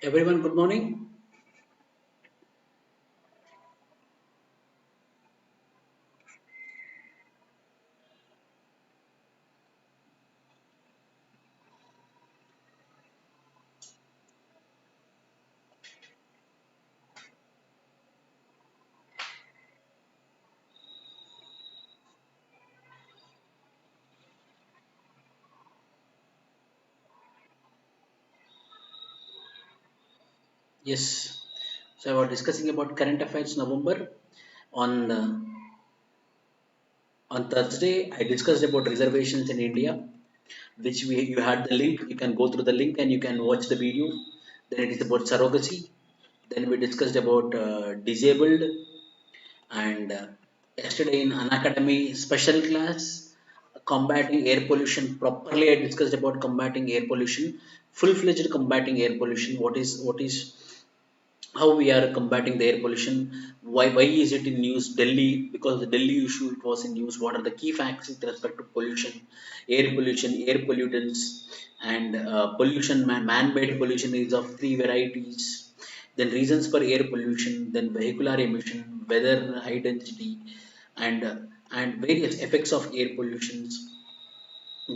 Everyone, good morning. Yes, so I was discussing about current affairs November on on Thursday. I discussed about reservations in India, which you had the link. You can go through the link and you can watch the video. Then it is about surrogacy. Then we discussed about disabled and yesterday in Unacademy special class combating air pollution properly. I discussed about combating air pollution, full-fledged combating air pollution. What is how we are combating the air pollution, why is it in news Delhi, because the Delhi issue it was in news, what are the key facts with respect to pollution, air pollutants, and man-made pollution is of three varieties, then reasons for air pollution, then vehicular emission, weather high density, and uh, and various effects of air pollutions,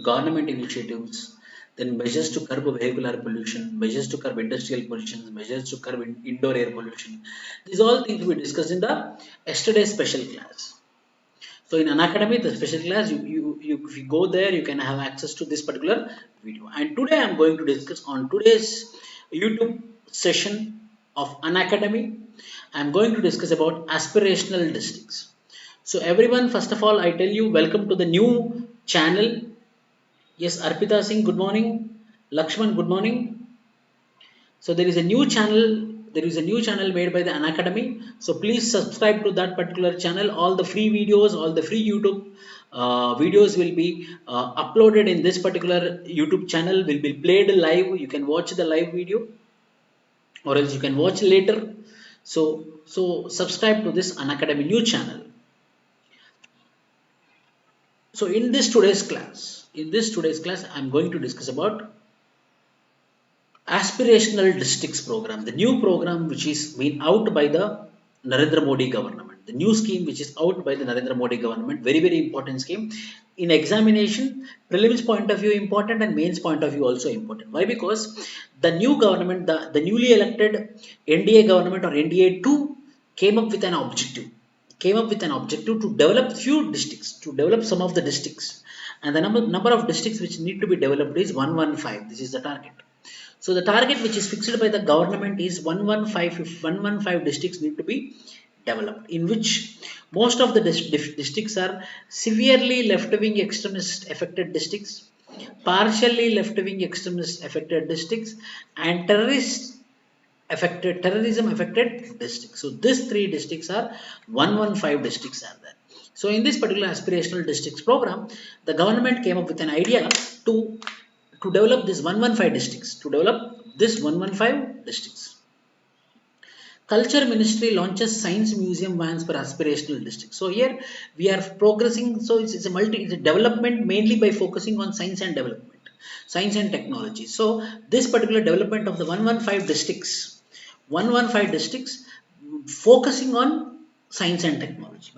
government initiatives, then measures to curb vehicular pollution, measures to curb industrial pollution, measures to curb indoor air pollution. These all things we discussed in the yesterday's special class. So in an academy, the special class, if you go there, you can have access to this particular video. And today I'm going to discuss on today's YouTube session of an academy. I'm going to discuss about aspirational districts. So everyone, first of all, I tell you, welcome to the new channel. Yes, Arpita Singh, good morning. Lakshman, good morning. So there is a new channel. There is a new channel made by the Unacademy. So please subscribe to that particular channel. All the free videos, all the free YouTube videos will be uploaded in this particular YouTube channel. Will be played live. You can watch the live video, or else you can watch later. So subscribe to this Unacademy new channel. So in this today's class, I'm going to discuss about aspirational districts program, the new program which is been out by the Narendra Modi government, the new scheme which is out by the Narendra Modi government, very important scheme. In examination, prelims point of view important and mains point of view also important. Why? Because the new government, the newly elected NDA government or NDA 2 came up with an objective, to develop few districts, to develop some of the districts, and the number of districts which need to be developed is 115. This is the target. So the target which is fixed by the government is 115. If 115 districts need to be developed, in which most of the districts are severely left-wing extremist affected districts, partially left-wing extremist affected districts, and terrorism affected districts. So these three districts are 115 districts are there. So in this particular aspirational districts program, the government came up with an idea to develop this 115 districts, to develop this 115 districts. Culture Ministry launches science museum vans for aspirational districts. So here we are progressing. So it's a development mainly by focusing on science and development, science and technology. So this particular development of the 115 districts, focusing on science and technology,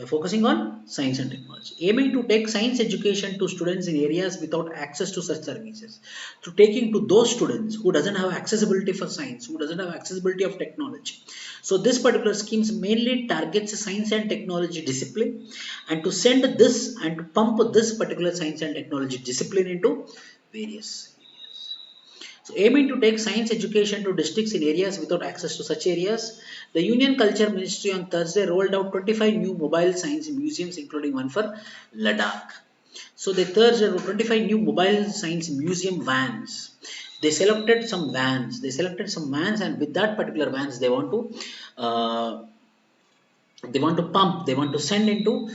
aiming to take science education to students in areas without access to such services, to taking to those students who doesn't have accessibility for science, who doesn't have accessibility of technology. So this particular schemes mainly targets science and technology discipline, and to send this and to pump this particular science and technology discipline into various areas. So, aiming to take science education to districts in areas without access to such areas, the Union Culture Ministry on Thursday rolled out 25 new mobile science museums, including one for Ladakh. So, they Thursday 25 new mobile science museum vans. They selected some vans. And with that particular vans, uh, they want to send into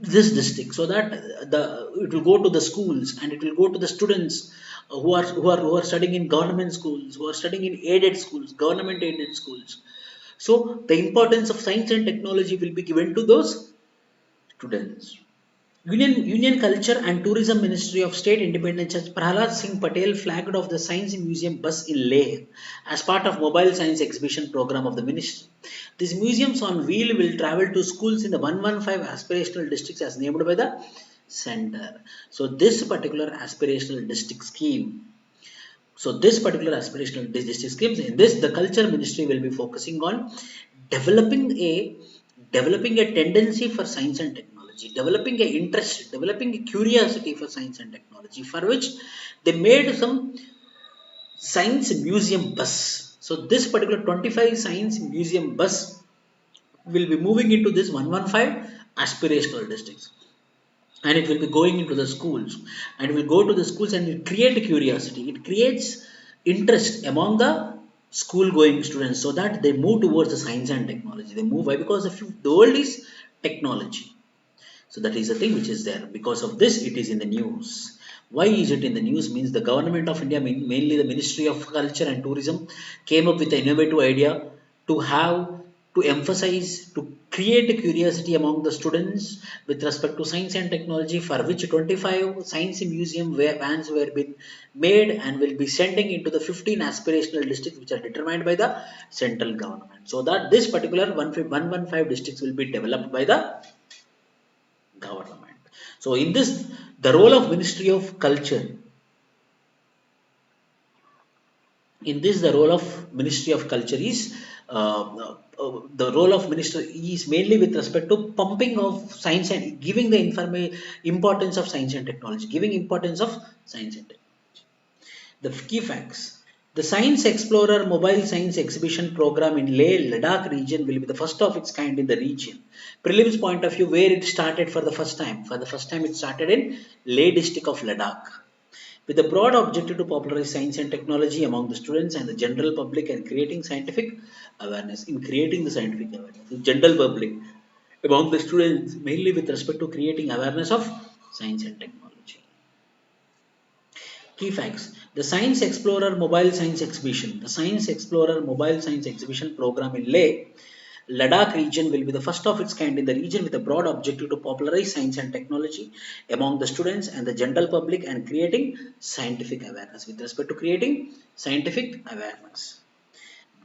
this district, so that it will go to the schools and it will go to the students who are studying in government schools, who are studying in aided schools, government aided schools. So the importance of science and technology will be given to those students. Union Culture and Tourism Ministry of State Independent Judge Prahalad Singh Patel flagged off the Science Museum bus in Leh as part of Mobile Science Exhibition program of the ministry. These museums on wheel will travel to schools in the 115 aspirational districts as named by the center. So this particular aspirational district scheme, this particular aspirational district schemes, in this the culture ministry will be focusing on developing a developing a tendency for science and technology, developing a interest, developing a curiosity for science and technology, for which they made some science museum bus. So this particular 25 science museum bus will be moving into this 115 aspirational districts, and it will be going into the schools, and it will go to the schools and it create curiosity, it creates interest among the school going students, so that they move towards the science and technology. They move, why? Because the world is technology. So that is the thing which is there. Because of this, it is in the news. Why is it in the news? Means the government of India, mainly the Ministry of Culture and Tourism, came up with an innovative idea to have, to emphasize, to create a curiosity among the students with respect to science and technology, for which 25 science museum vans were been made and will be sending into the 15 aspirational districts which are determined by the central government. So that this particular 115 districts will be developed by the government. So in this, the role of Ministry of Culture, in this the role of Ministry of Culture is the role of minister is mainly with respect to pumping of science and giving the importance of science and technology, giving importance of science and technology. The key facts. The Science Explorer Mobile Science Exhibition program in Leh Ladakh region will be the first of its kind in the region. Prelims point of view, where it started for the first time. For the first time, it started in Leh district of Ladakh, with a broad objective to popularize science and technology among the students and the general public, and creating scientific awareness. In creating the scientific awareness, the general public among the students, mainly with respect to creating awareness of science and technology. Key facts. The Science Explorer Mobile Science Exhibition. The Science Explorer Mobile Science Exhibition program in Leh, Ladakh region will be the first of its kind in the region, with a broad objective to popularize science and technology among the students and the general public, and creating scientific awareness. With respect to creating scientific awareness.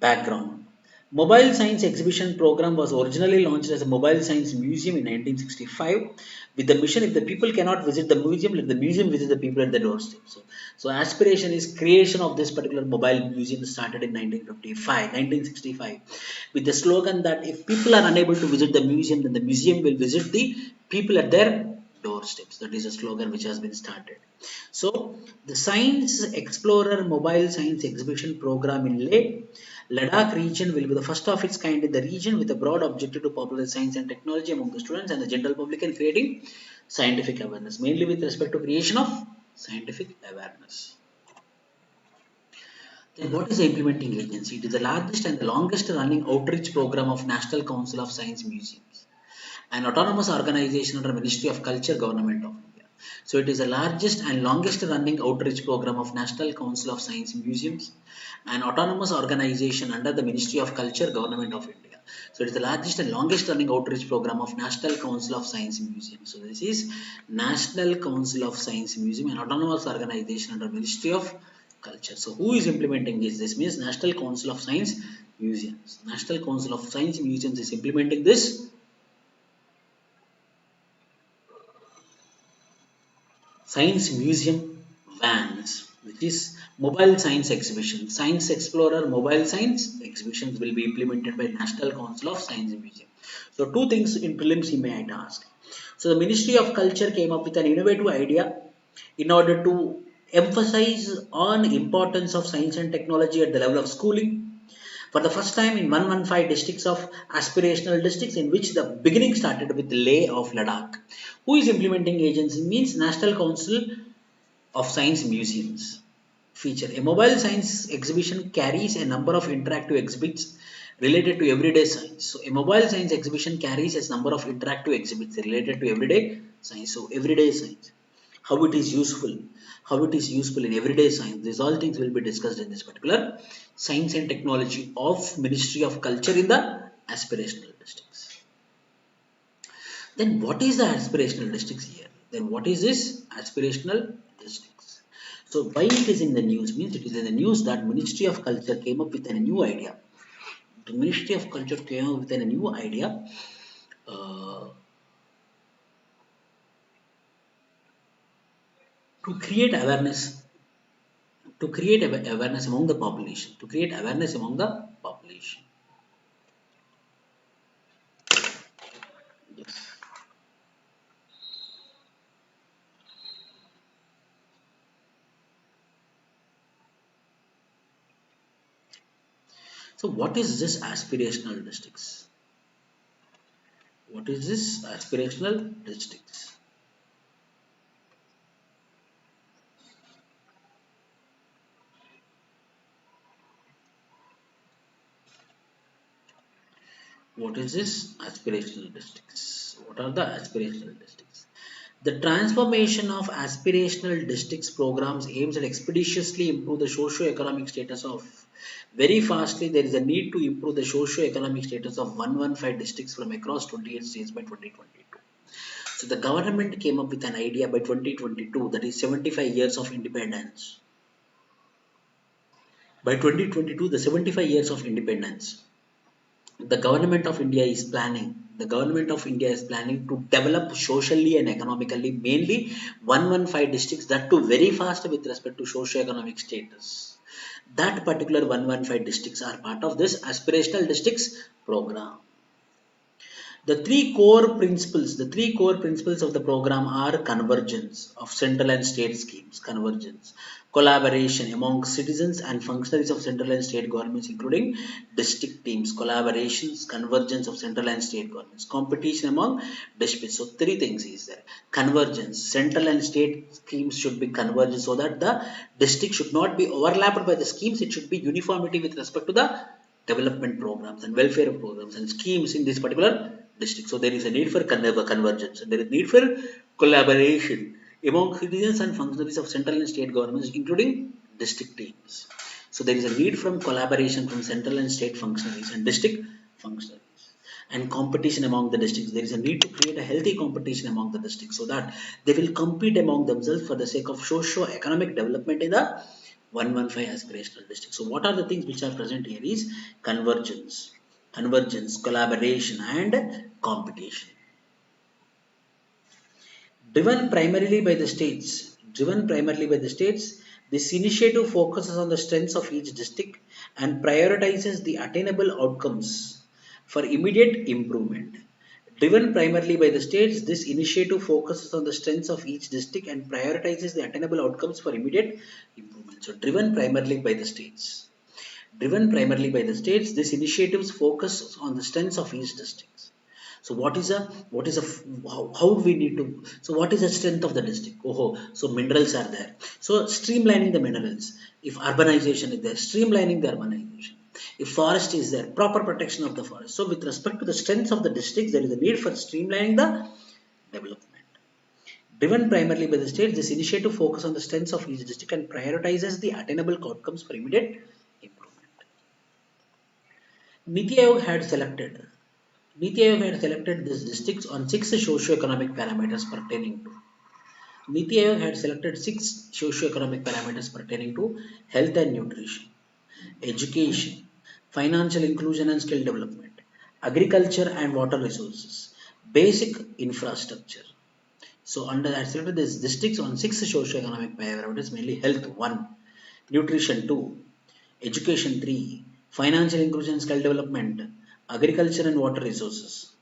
Background. Mobile Science Exhibition Program was originally launched as a Mobile Science Museum in 1965, with the mission, if the people cannot visit the museum, let the museum visit the people at the doorstep. So aspiration is creation of this particular mobile museum started in 1965, with the slogan that if people are unable to visit the museum, then the museum will visit the people at their doorsteps. That is a slogan which has been started. So the Science Explorer Mobile Science Exhibition Program in Leh, Ladakh region will be the first of its kind in the region, with a broad objective to popularize science and technology among the students and the general public, and creating scientific awareness, mainly with respect to creation of scientific awareness. Then what is the implementing agency? It is the largest and the longest running outreach program of National Council of Science Museums, an autonomous organization under Ministry of Culture, Government of India. So it is the largest and longest running outreach program of National Council of Science Museums, an autonomous organization under the Ministry of Culture, Government of India. So it is the largest and longest running outreach program of National Council of Science Museums. So this is National Council of Science Museum, an autonomous organization under Ministry of Culture. So who is implementing this? This means National Council of Science Museums. National Council of Science Museums is implementing this Science Museum vans, which is Mobile Science Exhibition. Science Explorer Mobile Science Exhibitions will be implemented by National Council of Science Museum. So two things in prelims you might ask. So the Ministry of Culture came up with an innovative idea in order to emphasize on importance of science and technology at the level of schooling. For the first time in 115 districts of aspirational districts, in which the beginning started with Leh of Ladakh. Who is implementing agency? Means National Council of Science Museums. Feature. A mobile science exhibition carries a number of interactive exhibits related to everyday science. So a mobile science exhibition carries a number of interactive exhibits related to everyday science. So everyday science, how it is useful, how it is useful in everyday science. These all things will be discussed in this particular science and technology of Ministry of Culture in the aspirational districts. Then what is the aspirational districts here? Then what is this? Aspirational districts. So why it is in the news means it is in the news that Ministry of Culture came up with a new idea. The Ministry of Culture came up with a new idea uh, to create awareness, awareness among the population, to create awareness among the population. Yes. So what is this aspirational districts? What is this aspirational districts? What is this aspirational districts? What are the aspirational districts? The transformation of aspirational districts programs aims at expeditiously improve the socio-economic status of very fastly there is a need to improve the socio-economic status of 115 districts from across 28 states by 2022. So the government came up with an idea by 2022 that is 75 years of independence. By 2022, the 75 years of independence, the government of India is planning to develop socially and economically mainly 115 districts that too very fast with respect to socio-economic status. That particular 115 districts are part of this aspirational districts program. The three core principles of the program are convergence of central and state schemes, convergence, collaboration among citizens and functionaries of central and state governments, including district teams, collaborations, convergence of central and state governments, competition among districts. So three things is there. Convergence, central and state schemes should be converged so that the district should not be overlapped by the schemes. It should be uniformity with respect to the development programs and welfare programs and schemes in this particular district. So there is a need for convergence and there is need for collaboration among citizens and functionaries of central and state governments, including district teams. So there is a need from collaboration from central and state functionaries and district functionaries and competition among the districts. There is a need to create a healthy competition among the districts so that they will compete among themselves for the sake of socio-economic development in the 115 aspirational districts. So what are the things which are present here is convergence, collaboration and competition. Driven primarily by the states, this initiative focuses on the strengths of each district and prioritizes the attainable outcomes for immediate improvement. Driven primarily by the states, this initiative focuses on the strengths of each district and prioritizes the attainable outcomes for immediate improvement. So, driven primarily by the states, this initiatives focus on the strengths of each district. So how we need to, so what is the strength of the district? So minerals are there, so streamlining the minerals. If urbanization is there, streamlining the urbanization. If forest is there, proper protection of the forest. So with respect to the strengths of the districts, there is a need for streamlining the development. Driven primarily by the state, this initiative focuses on the strengths of each district and prioritizes the attainable outcomes for immediate improvement. Niti Aayog had selected Niti Aayog had selected these districts on six socio-economic parameters pertaining to. Niti Aayog had selected six socio-economic parameters pertaining to health and nutrition, education, financial inclusion and skill development, agriculture and water resources, basic infrastructure. So under that selected these districts on six socio-economic parameters, mainly health 1, nutrition 2, education 3, financial inclusion and skill development, agriculture and water resources,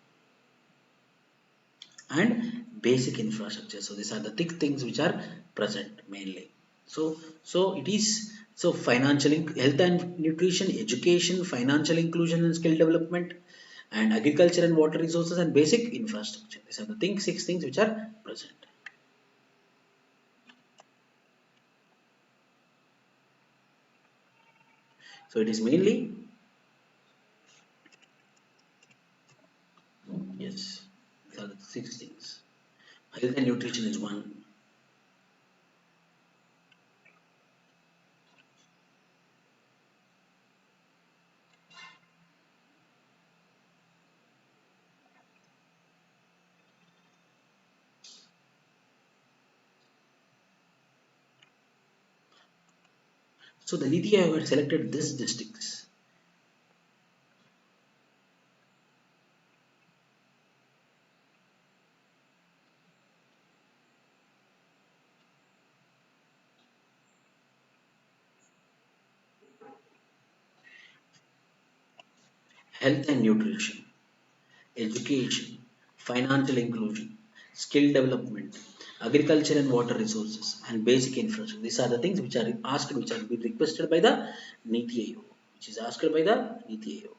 and basic infrastructure. So these are the thick things which are present mainly. So it is, so financial health and nutrition, education, financial inclusion and skill development, and agriculture and water resources and basic infrastructure. These are the things, six things which are present. So it is mainly, yes, these are the six things. Health and nutrition is one. So the Niti Aayog had selected these districts: health and nutrition, education, financial inclusion, skill development, agriculture and water resources, and basic infrastructure. These are the things which are asked, which are being requested by the Niti Aayog, which is asked by the Niti Aayog.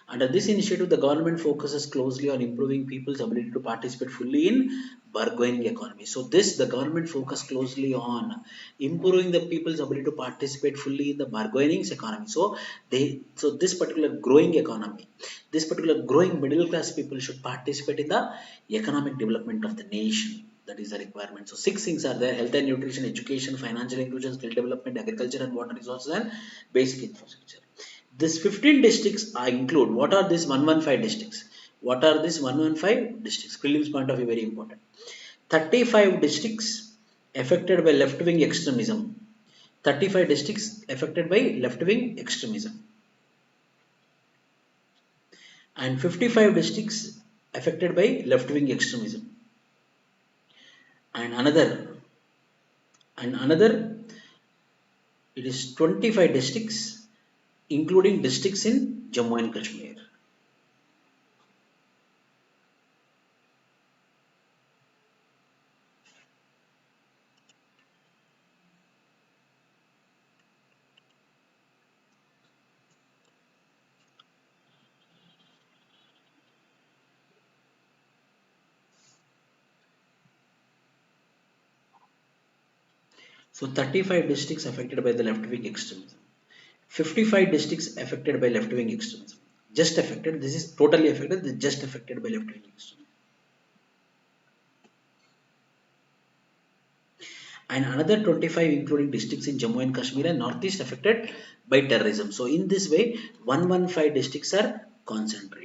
Under this initiative, the government focuses closely on improving people's ability to participate fully in bargaining economy. So this, the government focus closely on improving the people's ability to participate fully in the bargaining economy. So this particular growing economy, this particular growing middle class people should participate in the economic development of the nation. That is the requirement. So six things are there: health and nutrition, education, financial inclusion, skill development, agriculture and water resources, and basic infrastructure. This 15 districts are include, what are these 115 districts? What are these 115 districts? Prelims point of view, very important. 35 districts affected by left wing extremism. 35 districts affected by left wing extremism. And 55 districts affected by left wing extremism. And another, it is 25 districts, including districts in Jammu and Kashmir. So 35 districts affected by the left-wing extremism. 55 districts affected by left-wing extremism. Just affected, this is totally affected, this is just affected by left-wing extremism. And another 25 including districts in Jammu and Kashmir and Northeast affected by terrorism. So in this way, 115 districts are concentrated.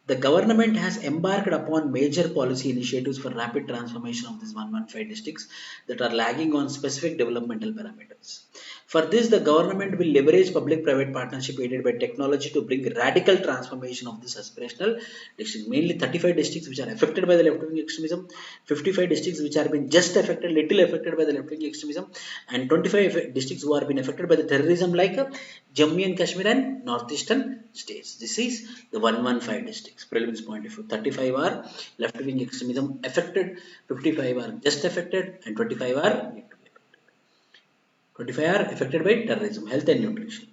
The government has embarked upon major policy initiatives for rapid transformation of these 115 districts that are lagging on specific developmental parameters. For this, the government will leverage public-private partnership aided by technology to bring radical transformation of this aspirational district. Mainly 35 districts which are affected by the left-wing extremism, 55 districts which are been just affected, little affected by the left-wing extremism, and 25 districts who are been affected by the terrorism like Jammu and Kashmir and northeastern states. This is the 115 districts. Prelims point of view. 35 are left-wing extremism affected, 55 are just affected, and 25 are yet to be affected. 25 are affected by terrorism, health and nutrition.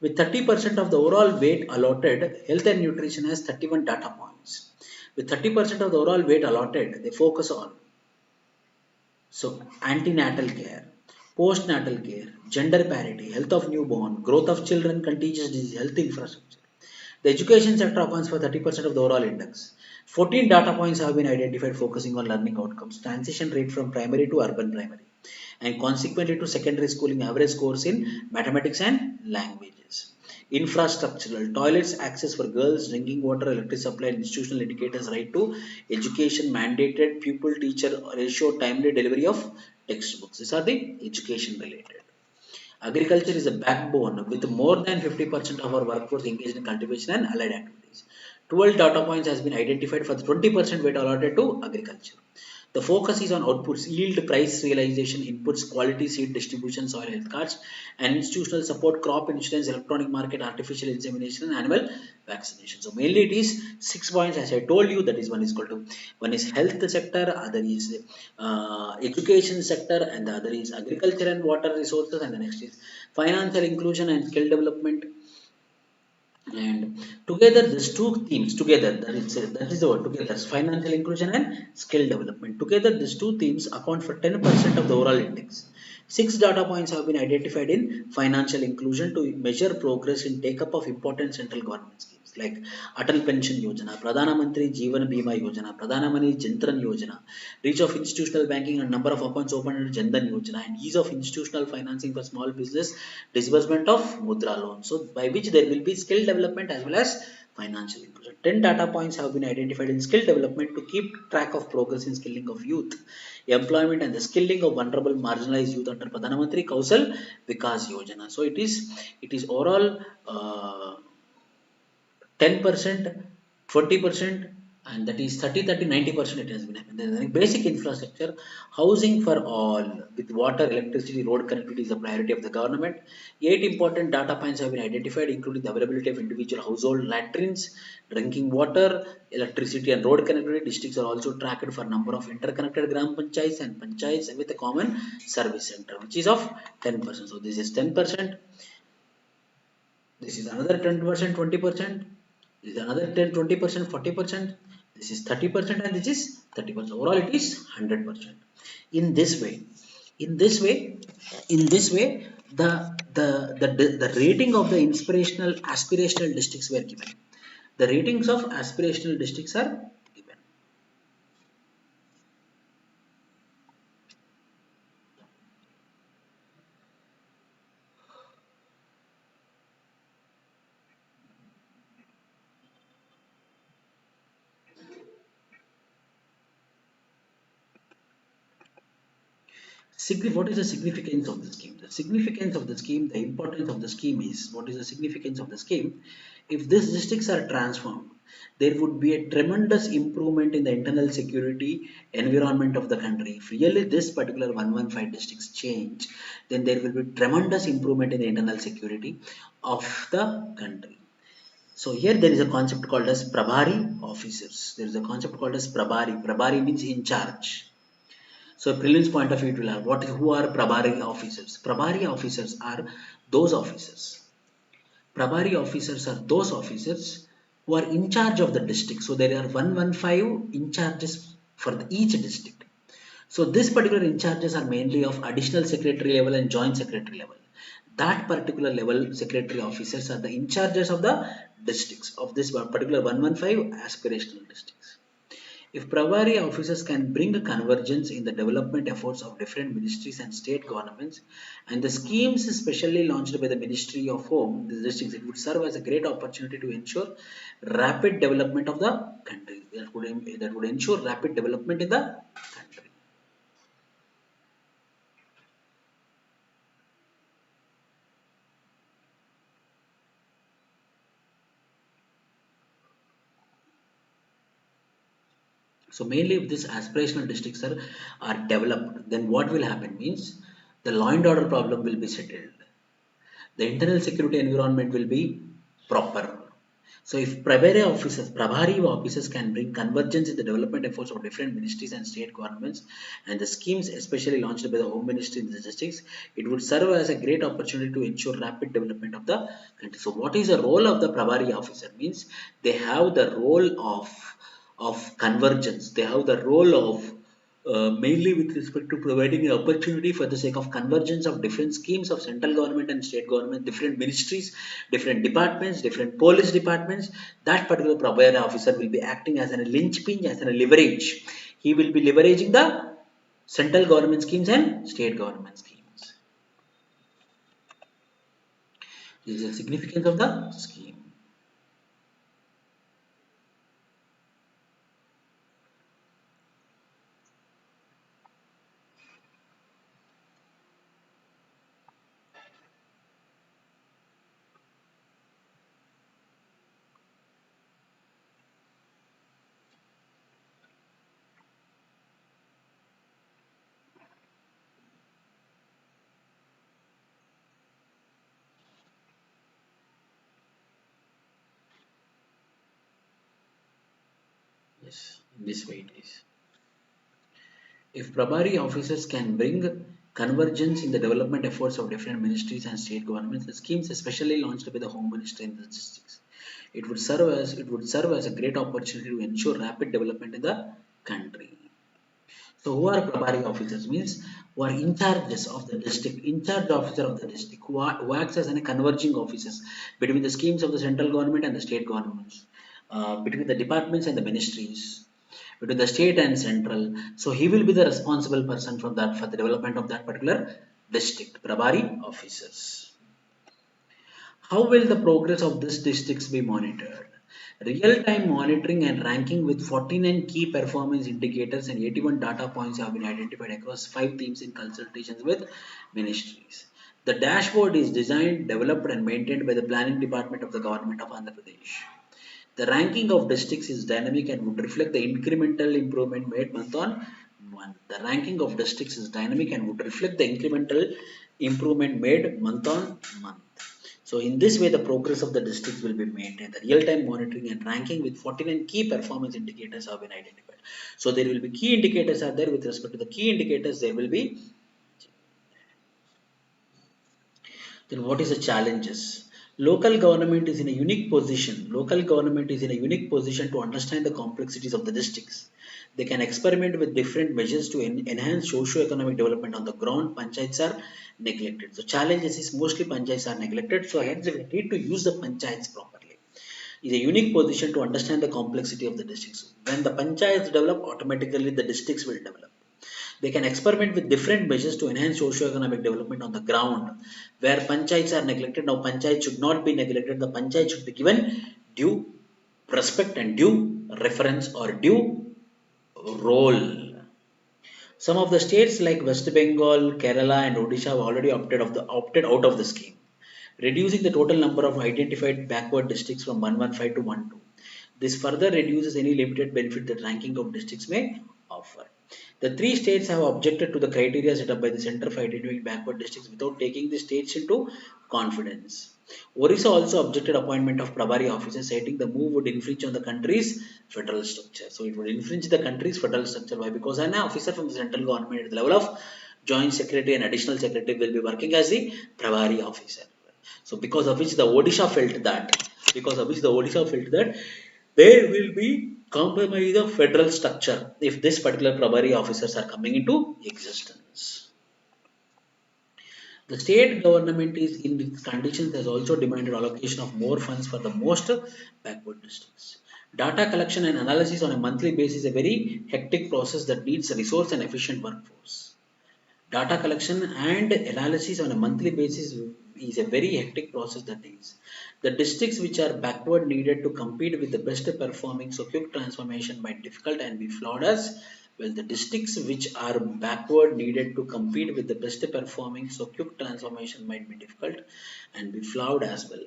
With 30% of the overall weight allotted, health and nutrition has 31 data points. With 30% of the overall weight allotted, they focus on antenatal care, postnatal care, gender parity, health of newborn, growth of children, contagious disease, health infrastructure. The education sector accounts for 30% of the overall index. 14 data points have been identified focusing on learning outcomes, transition rate from primary to urban primary, and consequently to secondary schooling average scores in mathematics and languages. Infrastructural, toilets, access for girls, drinking water, electric supply, and institutional educators' right to education, mandated pupil teacher ratio, timely delivery of textbooks. These are the education related. Agriculture is a backbone with more than 50% of our workforce engaged in cultivation and allied activities. 12 data points has been identified for the 20% weight allotted to agriculture. The focus is on outputs, yield, price realization, inputs, quality seed distribution, soil health cards, and institutional support, crop insurance, electronic market, artificial insemination, and animal vaccination. So mainly it is 6 points as I told you. That is one is health sector, other is education sector, and the other is agriculture and water resources, and the next is financial inclusion and skill development. And together, these two themes together, that is the word together, financial inclusion and skill development. Together, these two themes account for 10% of the overall index. 6 data points have been identified in financial inclusion to measure progress in take-up of important central government schemes like Atal Pension Yojana, Pradhana Mantri Jeevan Bima Yojana, Pradhana Mani Jantran Yojana, reach of institutional banking and number of accounts opened under Jandan Yojana, and ease of institutional financing for small business, disbursement of Mudra loan. So by which there will be skill development as well as financial inclusion. 10 data points have been identified in skill development to keep track of progress in skilling of youth, employment and the skilling of vulnerable marginalized youth under Pradhan Mantri Kaushal Vikas Yojana. So it is overall 10%, 20%, and that is 30, 30, 90% it has been happened. Then basic infrastructure, housing for all with water, electricity, road connectivity is a priority of the government. 8 important data points have been identified, including the availability of individual household latrines, drinking water, electricity and road connectivity. Districts are also tracked for number of interconnected gram panchayats and panchayats with a common service center, which is of 10%. So this is 10%. This is another 10%, 20%. This is another 10, 20%, 40%. This is 30% and this is 30%. Overall, it is 100%. In this way, in this way, in this way, the rating of the inspirational aspirational districts were given. The ratings of aspirational districts are given. What is the significance of the scheme? The significance of the scheme, the importance of the scheme is, what is the significance of the scheme? If these districts are transformed, there would be a tremendous improvement in the internal security environment of the country. If really this particular 115 districts change, then there will be tremendous improvement in the internal security of the country. So here there is a concept called as Prabhari officers. There is a concept called as Prabhari. Prabhari means in charge. So prelims point of view, it will have who are Prabhari officers. Prabhari officers are those officers. Prabhari officers are those officers who are in charge of the district. So there are 115 in charges for each district. So this particular in charges are mainly of additional secretary level and joint secretary level. That particular level secretary officers are the in charges of the districts of this particular 115 aspirational districts. If Pravari officers can bring a convergence in the development efforts of different ministries and state governments and the schemes especially launched by the Ministry of Home, the districts, it would serve as a great opportunity to ensure rapid development of the country. That would ensure rapid development in the country. So mainly if these aspirational districts are developed, then what will happen means the law and order problem will be settled. The internal security environment will be proper. So if Prabhari officers can bring convergence in the development efforts of different ministries and state governments and the schemes especially launched by the Home Ministry in the districts, it would serve as a great opportunity to ensure rapid development of the country. So what is the role of the Prabhari officer? Means they have the role of convergence. They have the role of mainly with respect to providing an opportunity for the sake of convergence of different schemes of central government and state government, different ministries, different departments, different police departments. That particular provider officer will be acting as a linchpin, as a leverage. He will be leveraging the central government schemes and state government schemes. This is the significance of the scheme. Yes, in this way it is. If Prabhari officers can bring convergence in the development efforts of different ministries and state governments, the schemes especially launched by the Home Ministry in the districts, it would serve as a great opportunity to ensure rapid development in the country. So who are Prabhari officers? Means who are in charges of the district, in charge officer of the district, who acts as a converging officers between the schemes of the central government and the state governments, between the departments and the ministries, between the state and central. So he will be the responsible person for the development of that particular district, Prabhari officers. How will the progress of these districts be monitored? Real-time monitoring and ranking with 49 key performance indicators and 81 data points have been identified across 5 themes in consultations with ministries. The dashboard is designed, developed and maintained by the Planning Department of the Government of Andhra Pradesh. The ranking of districts is dynamic and would reflect the incremental improvement made month on month. The ranking of districts is dynamic and would reflect the incremental improvement made month on month. So in this way, the progress of the districts will be maintained. The real-time monitoring and ranking with 49 key performance indicators have been identified. So there will be key indicators are there. With respect to the key indicators, there will be. Then what is the challenges? Local government is in a unique position. Local government is in a unique position to understand the complexities of the districts. They can experiment with different measures to enhance socio-economic development on the ground. Panchayats are neglected. So challenges is mostly panchayats are neglected. So hence we need to use the panchayats properly. Is a unique position to understand the complexity of the districts. When the panchayats develop, automatically the districts will develop. They can experiment with different measures to enhance socio-economic development on the ground. Where panchayats are neglected, now panchayats should not be neglected. The panchayat should be given due respect and due reference or due role. Some of the states like West Bengal, Kerala, and Odisha have already opted out of the scheme, reducing the total number of identified backward districts from 115 to 12. This further reduces any limited benefit that ranking of districts may offer. The three states have objected to the criteria set up by the Center for Identifying Backward Districts without taking the states into confidence. Orissa also objected appointment of Prabari officers, citing the move would infringe on the country's federal structure. So it would infringe the country's federal structure. Why? Because an officer from the central government at the level of joint secretary and additional secretary will be working as the Prabari officer. So because of which the Odisha felt that, there will be compromise of federal structure if this particular Prabari officers are coming into existence. The state government is in its conditions has also demanded allocation of more funds for the most backward districts. Data collection and analysis on a monthly basis is a very hectic process that needs a resource and efficient workforce. Data collection and analysis on a monthly basis is a very hectic process that needs. The districts which are backward needed to compete with the best performing, so quick transformation might difficult and be flawed as well. The districts which are backward needed to compete with the best performing, so quick transformation might be difficult and be flawed as well.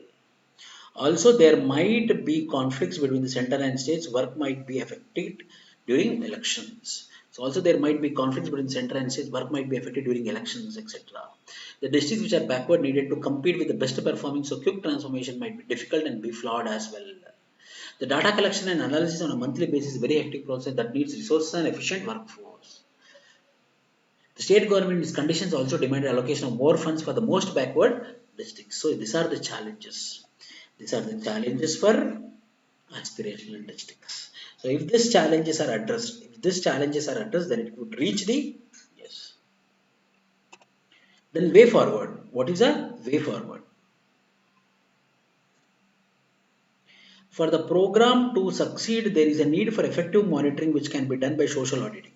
Also, there might be conflicts between the center and states. Work might be affected during elections. So also there might be conflicts between center and states. Work might be affected during elections, etc. The districts which are backward needed to compete with the best performing, so quick transformation might be difficult and be flawed as well. The data collection and analysis on a monthly basis is a very hectic process that needs resources and efficient workforce. The state government's conditions also demanded allocation of more funds for the most backward districts. So these are the challenges. These are the challenges for aspirational districts. So if these challenges are addressed, then it would reach the yes. Then way forward. What is a way forward? For the program to succeed, there is a need for effective monitoring which can be done by social auditing.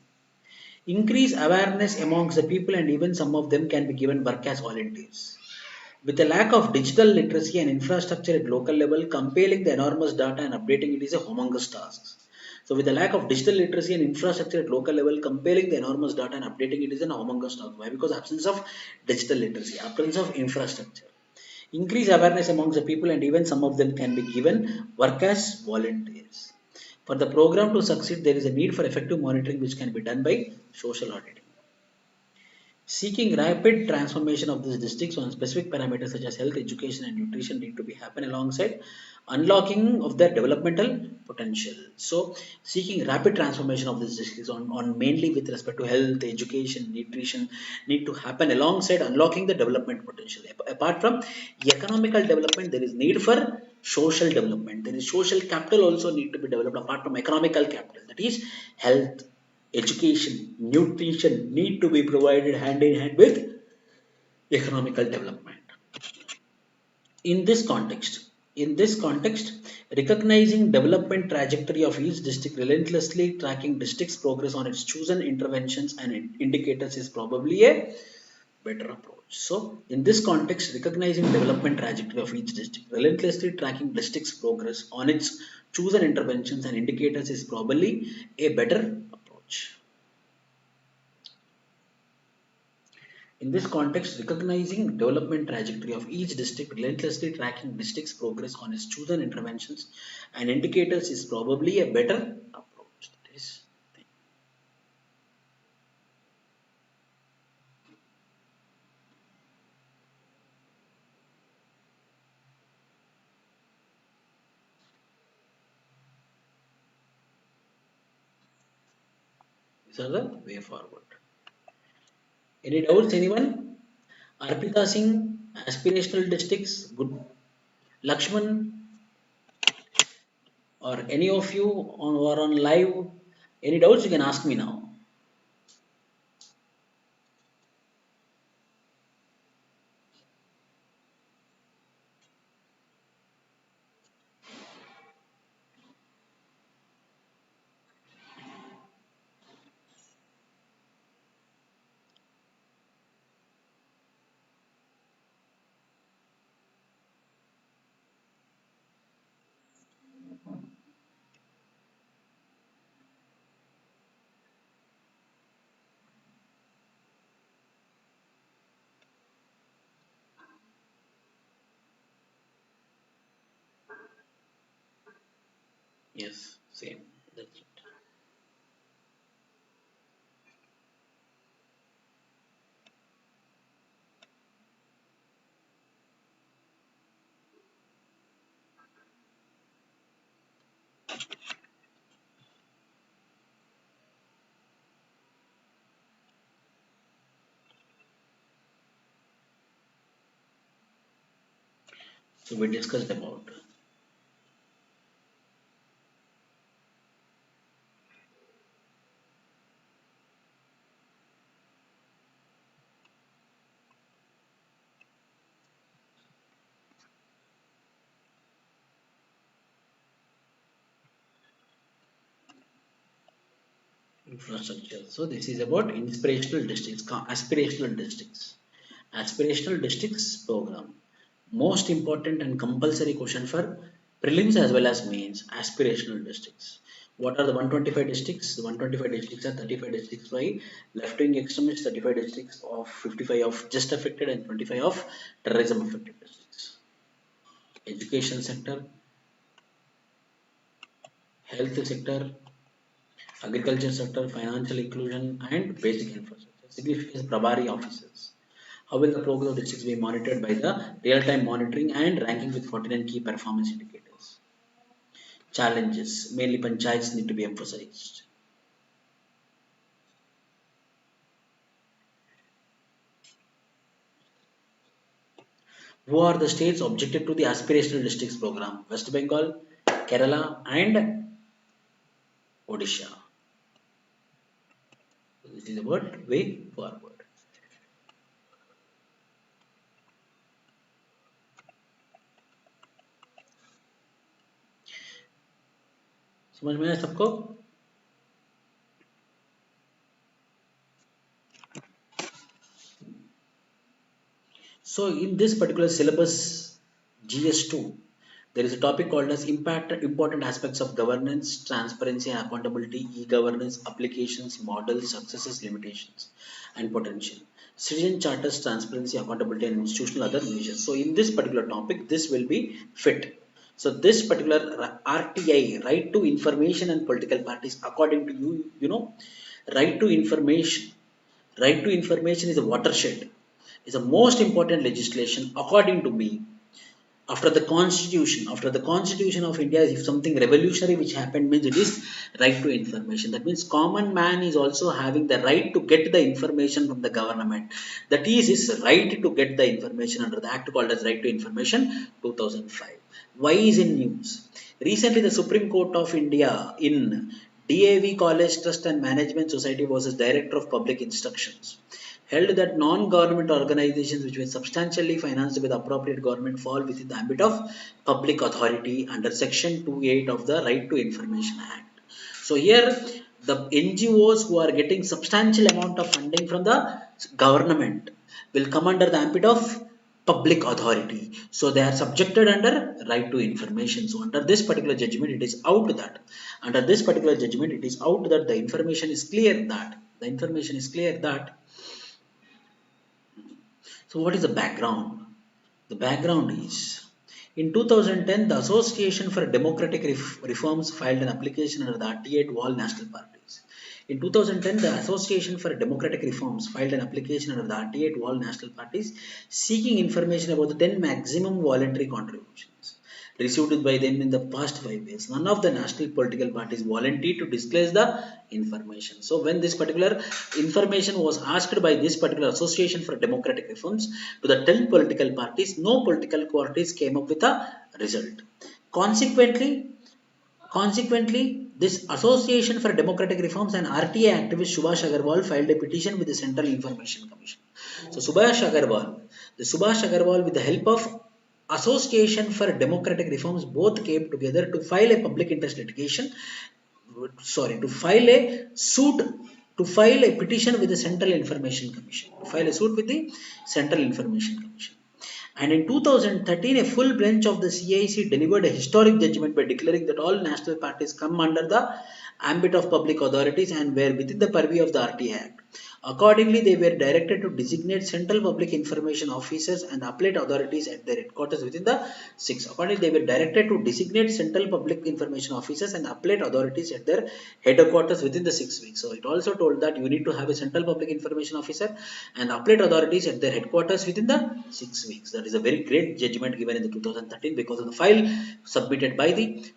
Increase awareness amongst the people and even some of them can be given work as volunteers. With a lack of digital literacy and infrastructure at local level, compiling the enormous data and updating it is a humongous task. So with a lack of digital literacy and infrastructure at local level, compiling the enormous data and updating it is an humongous task. Why? Because absence of digital literacy, absence of infrastructure. Increase awareness amongst the people and even some of them can be given work as volunteers. For the program to succeed, there is a need for effective monitoring which can be done by social auditing. Seeking rapid transformation of these districts on specific parameters such as health, education, and nutrition need to be happen alongside unlocking of their developmental potential. So, seeking rapid transformation of these districts on mainly with respect to health, education, nutrition need to happen alongside unlocking the development potential. Apart from economical development, there is need for social development. There is social capital also need to be developed apart from economical capital. That is health, education, nutrition need to be provided hand in hand with economical development. In this context, recognizing development trajectory of each district, relentlessly tracking district's progress on its chosen interventions and indicators is probably a better approach. So, in this context, recognizing development trajectory of each district, relentlessly tracking district's progress on its chosen interventions and indicators is probably a better approach. In this context, recognizing development trajectory of each district, relentlessly tracking district's progress on its chosen interventions and indicators is probably a better approach. That these are the way forward. Any doubts, anyone? Arpita Singh, aspirational districts, good. Lakshman, or any of you on or on live, any doubts you can ask me now. Yes, same. That's it. So we discussed about infrastructure. So this is about inspirational districts, aspirational districts. Aspirational districts program. Most important and compulsory question for prelims as well as mains. Aspirational districts. What are the 125 districts? The 125 districts are 35 districts by left-wing extremists, 35 districts of 55 of just affected and 25 of terrorism affected districts. Education sector, health sector, agriculture sector, financial inclusion, and basic infrastructure. Significance Prabari officers. How will the progress of districts be monitored by the real-time monitoring and ranking with 49 key performance indicators? Challenges. Mainly panchayats need to be emphasized. Who are the states objected to the aspirational districts program? West Bengal, Kerala, and Odisha. So this is about way forward. समझ में आया सबको? So in this particular syllabus GS2, there is a topic called as important aspects of governance, transparency and accountability, e-governance, applications, models, successes, limitations, and potential. Citizen charters, transparency, accountability, and institutional other measures. So in this particular topic, this will be fit. So this particular RTI, right to information and political parties, according to you, right to information. Right to information is a watershed, is the most important legislation according to me after the constitution of India. If something revolutionary which happened means it is right to information. That means common man is also having the right to get the information from the government. That is his right to get the information under the act called as right to information 2005. Why is in news? Recently the Supreme Court of India in DAV College Trust and Management Society versus Director of Public Instructions held that non-government organizations which were substantially financed by the appropriate government fall within the ambit of public authority under Section 28 of the Right to Information Act. So here the NGOs who are getting substantial amount of funding from the government will come under the ambit of public authority. So they are subjected under right to information. So under this particular judgment, it is out that under this particular judgment, it is out that the information is clear that the information is clear that. So what is the background? The background is in 2010, the Association for Democratic Reforms filed an application under the 38 Wall National Parties. In 2010, the Association for Democratic Reforms filed an application under the 38 Wall National Parties seeking information about the 10 maximum voluntary contributions received by them in the past 5 years. None of the national political parties volunteered to disclose the information. So when this particular information was asked by this particular Association for Democratic Reforms to the 10 political parties, no political parties came up with a result. Consequently, this Association for Democratic Reforms and RTA activist Subhash Agarwal filed a petition with the Central Information Commission. So Subhash Agarwal with the help of Association for Democratic Reforms both came together to file a public interest litigation, to file a suit, to file a petition with the Central Information Commission, to file a suit with the Central Information Commission. And in 2013, a full bench of the CIC delivered a historic judgment by declaring that all national parties come under the ambit of public authorities and were within the purview of the RTA Act. Accordingly, they were directed to designate central public information officers and appellate authorities at their headquarters within the 6. Accordingly, they were directed to designate central public information officers and appellate authorities at their headquarters within the 6 weeks. So it also told that you need to have a central public information officer and appellate authorities at their headquarters within the 6 weeks. That is a very great judgment given in the 2013 because of the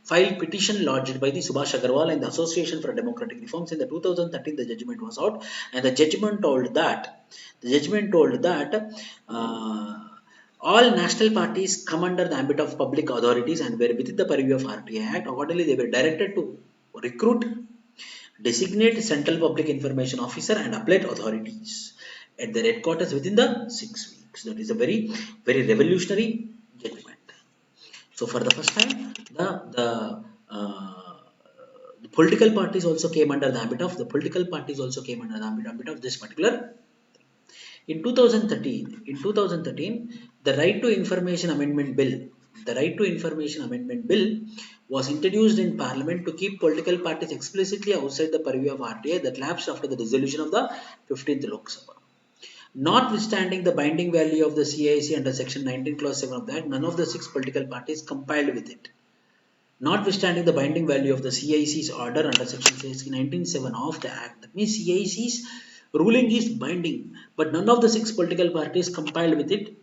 file petition lodged by the Subhash Agarwal and the Association for Democratic Reforms. In the 2013, the judgment was out, and the judgment told that all national parties come under the ambit of public authorities and were within the purview of RTA Act. Accordingly, they were directed to recruit, designate central public information officer and appellate authorities at their headquarters within the 6 weeks. That is a very, very revolutionary judgment. So for the first time, the political parties also came under the ambit of this particular. In 2013, the Right to Information Amendment Bill was introduced in Parliament to keep political parties explicitly outside the purview of RTA that lapsed after the dissolution of the 15th Lok Sabha. Notwithstanding the binding value of the CIC under Section 19 Clause 7 of that, none of the 6 political parties complied with it. Notwithstanding the binding value of the CIC's order under Section 19(7) of the Act, that means CIC's ruling is binding, but none of the 6 political parties complied with it.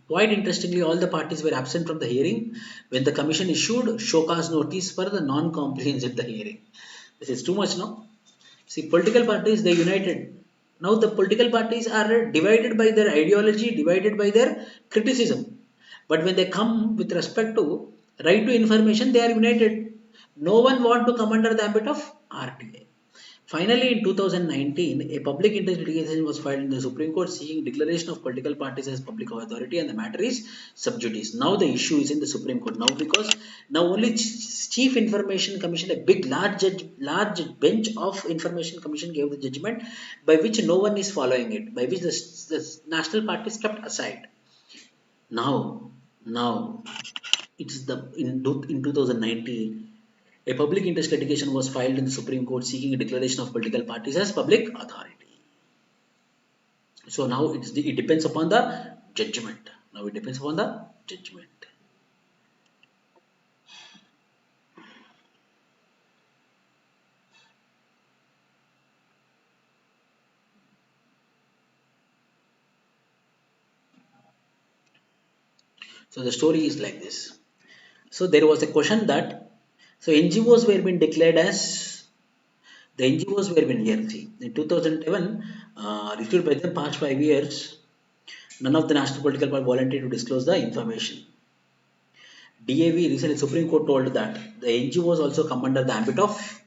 Quite interestingly, all the parties were absent from the hearing when the Commission issued show cause notice for the non-compliance at the hearing. This is too much, no? See, political parties, they united. Now the political parties are divided by their ideology, divided by their criticism. But when they come with respect to right to information, they are united. No one want to come under the ambit of RTA. Finally, in 2019, a public interest litigation was filed in the Supreme Court seeking declaration of political parties as public authority, and the matter is sub judice. Now the issue is in the Supreme Court. Now because now only Chief Information Commission, a big large bench of Information Commission gave the judgment by which no one is following it, by which the national parties kept aside. Now it's in 2019. A public interest litigation was filed in the Supreme Court seeking a declaration of political parties as public authority. So now it depends upon the judgment. So the story is like this. So there was a question that NGOs were being declared as in 2007, received by the past 5 years, none of the national political party volunteered to disclose the information. DAV recently Supreme Court told that the NGOs also come under the ambit of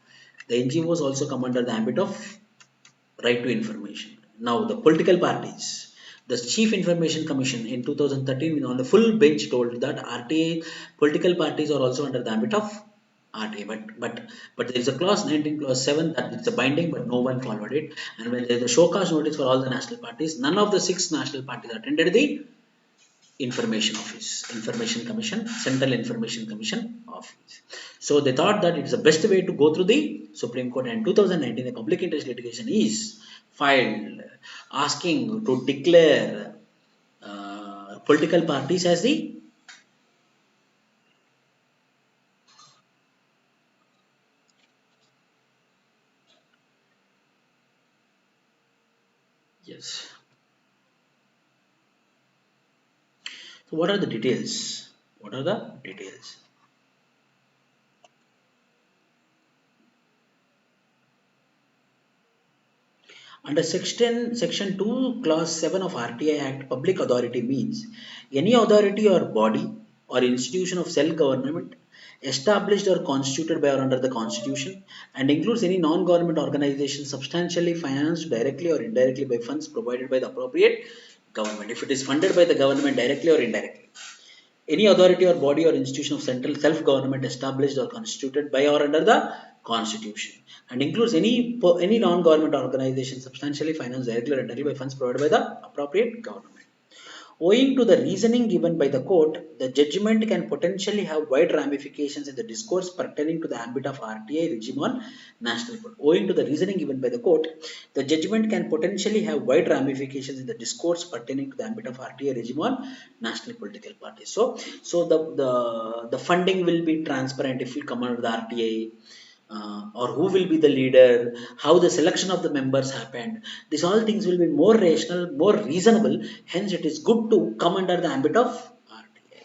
right to information. Now the political parties. The Chief Information Commission in 2013 on the full bench told that RTA political parties are also under the ambit of RTA, but there is a clause 19 clause 7 that it's a binding, but no one followed it. And when there is a show cause notice for all the national parties, none of the 6 national parties attended the Information Office, Information Commission, Central Information Commission Office. So they thought that it's the best way to go through the Supreme Court, and 2019 a public interest litigation is filed asking to declare political parties as the, yes. So what are the details? What are the details? Under Section 2, Clause 7 of RTI Act, public authority means any authority or body or institution of self-government established or constituted by or under the Constitution, and includes any non-government organization substantially financed directly or indirectly by funds provided by the appropriate government. If it is funded by the government directly or indirectly, any authority or body or institution of central self-government established or constituted by or under the Constitution, and includes any non-government organization substantially financed directly or indirectly by funds provided by the appropriate government. Owing to the reasoning given by the court, the judgment can potentially have wide ramifications in the discourse pertaining to the ambit of RTI regime on national politics. Owing to the reasoning given by the court, the judgment can potentially have wide ramifications in the discourse pertaining to the ambit of RTI regime on national political parties. So the funding will be transparent if you come under the RTI, or who will be the leader, how the selection of the members happened. These all things will be more rational, more reasonable. Hence, it is good to come under the ambit of RTI.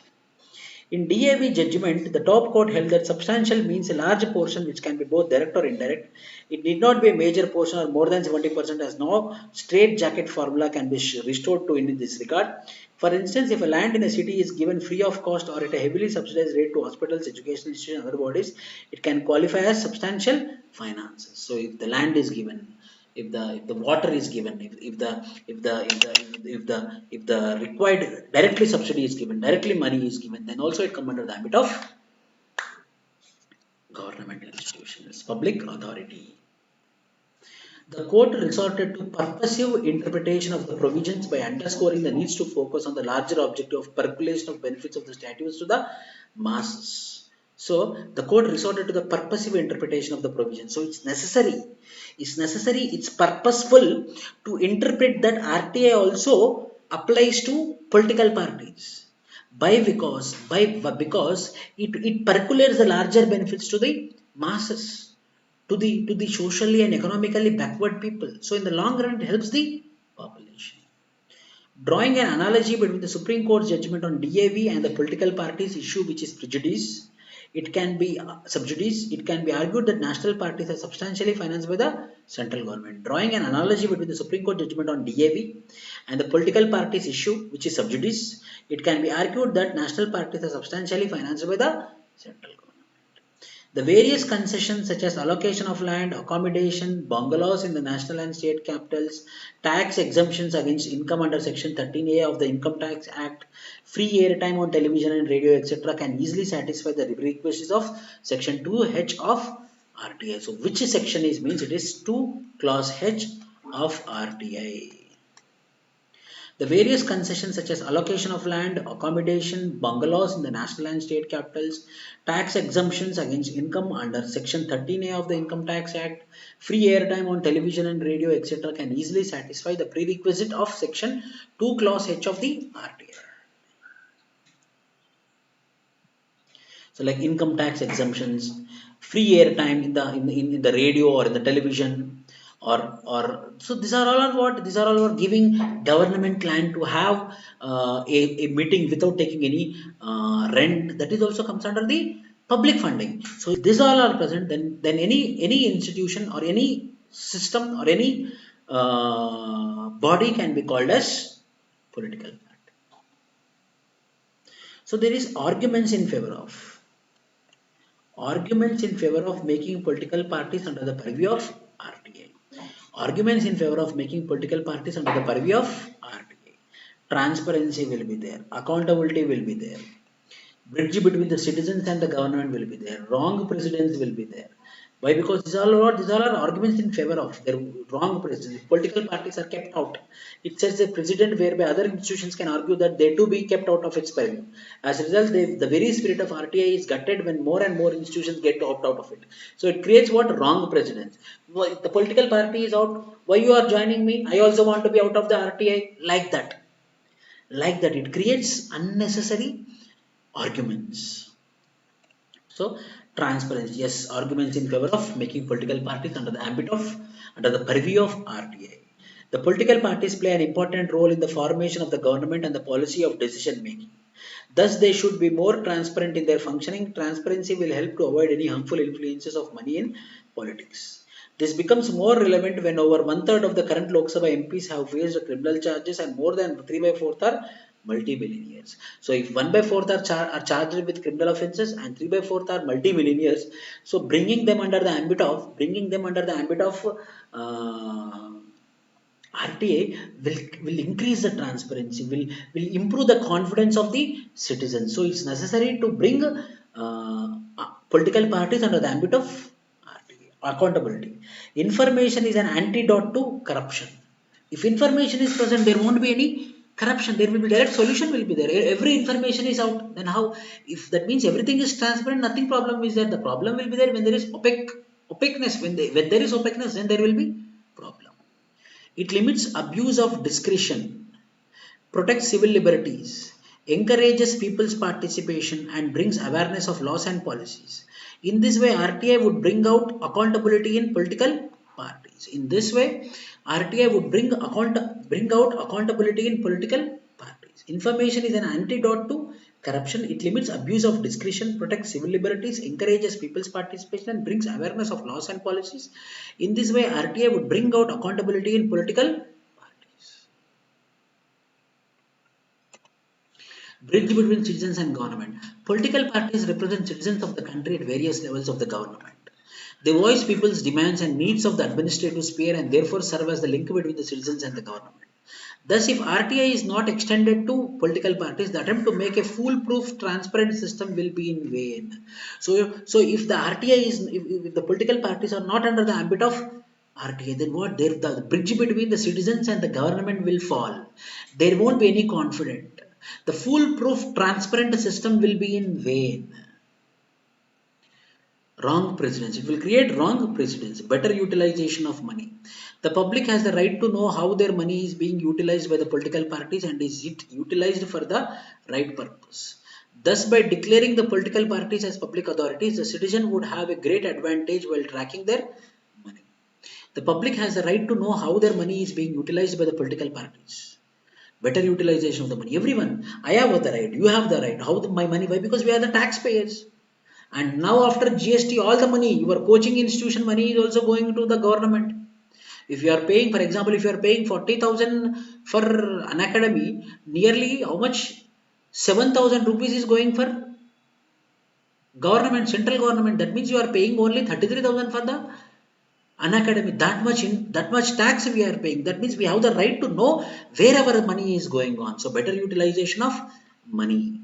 In DAV judgment, the top court held that substantial means a large portion which can be both direct or indirect. It need not be a major portion or more than 70%, as no straight jacket formula can be restored to in this regard. For instance, if a land in a city is given free of cost or at a heavily subsidized rate to hospitals, educational institutions, and other bodies, it can qualify as substantial finances. So if the land is given, if the water is given, if the required directly subsidy is given, directly money is given, then also it comes under the ambit of governmental institutions, public authority. The court resorted to purposive interpretation of the provisions by underscoring the needs to focus on the larger objective of percolation of benefits of the statutes to the masses. So the court resorted to the purposive interpretation of the provision. So it's purposeful to interpret that RTI also applies to political parties. Because it percolates the larger benefits to the masses, to the socially and economically backward people. So in the long run, it helps the population. Drawing an analogy between the Supreme Court's judgment on DAV and the political parties issue, which is prejudice, it can be subjudice. It can be argued that national parties are substantially financed by the central government. Drawing an analogy between the Supreme Court judgment on DAV and the political parties issue, which is subjudice, it can be argued that national parties are substantially financed by the central government. The various concessions such as allocation of land, accommodation, bungalows in the national and state capitals, tax exemptions against income under Section 13A of the Income Tax Act, free airtime on television and radio, etc. can easily satisfy the requisites of Section 2H of RTI. So which section is means it is 2 clause H of RTI. The various concessions such as allocation of land, accommodation, bungalows in the national and state capitals, tax exemptions against income under Section 13A of the Income Tax Act, free airtime on television and radio, etc. can easily satisfy the prerequisite of Section 2 Clause H of the RTI. So like income tax exemptions, free airtime in the radio or in the television, or so these are all giving government land to have a meeting without taking any rent. That is also comes under the public funding. So if these all are present, then any institution or any system or any body can be called as political party. So there is arguments in favor of making political parties under the purview of RTI. Arguments in favor of making political parties under the purview of RTI. Transparency will be there. Accountability will be there. Bridge between the citizens and the government will be there. Wrong precedents will be there. Why? Because these all are arguments in favor of their wrong president. Political parties are kept out. It sets a precedent whereby other institutions can argue that they too be kept out of its purview. As a result, the very spirit of RTI is gutted when more and more institutions get to opt out of it. So it creates what wrong precedents. The political party is out. Why you are joining me? I also want to be out of the RTI. Like that. Like that. It creates unnecessary arguments. So transparency, yes, arguments in favor of making political parties under the purview of RTI. The political parties play an important role in the formation of the government and the policy of decision making. Thus, they should be more transparent in their functioning. Transparency will help to avoid any harmful influences of money in politics. This becomes more relevant when over one-third of the current Lok Sabha MPs have faced criminal charges and more than 3 by 4 are multi-billionaires. So if 1 by 4 are charged with criminal offences and 3 by 4 are multi-millionaires, so bringing them under the ambit of RTA will increase the transparency, will improve the confidence of the citizens. So it's necessary to bring political parties under the ambit of RTA, accountability. Information is an antidote to corruption. If information is present, there won't be any corruption. There will be direct solution will be there. Every information is out. Then how? If that means everything is transparent, nothing problem is there. The problem will be there when there is opaqueness. When there is opaqueness, then there will be problem. It limits abuse of discretion, protects civil liberties, encourages people's participation, and brings awareness of laws and policies. In this way, RTI would bring out accountability in political parties. In this way, RTI would bring out accountability in political parties. Information is an antidote to corruption. It limits abuse of discretion, protects civil liberties, encourages people's participation, and brings awareness of laws and policies. In this way, RTI would bring out accountability in political parties. Bridge between citizens and government. Political parties represent citizens of the country at various levels of the government. They voice people's demands and needs of the administrative sphere and therefore serve as the link between the citizens and the government. Thus, if RTI is not extended to political parties, the attempt to make a foolproof, transparent system will be in vain. So if the RTI if the political parties are not under the ambit of RTI, then what? The bridge between the citizens and the government will fall. There won't be any confidence. The foolproof, transparent system will be in vain. Wrong precedence. It will create wrong precedence. Better utilization of money. The public has the right to know how their money is being utilized by the political parties and is it utilized for the right purpose. Thus, by declaring the political parties as public authorities, the citizen would have a great advantage while tracking their money. The public has the right to know how their money is being utilized by the political parties. Better utilization of the money. Everyone, I have the right, you have the right. How my money? Why? Because we are the taxpayers. And now after GST, all the money, your coaching institution money is also going to the government. If you are paying, for example, if you are paying 40,000 for Unacademy, nearly how much? 7,000 rupees is going for government, central government. That means you are paying only 33,000 for the Unacademy. That much tax we are paying. That means we have the right to know where our money is going on. So better utilization of money.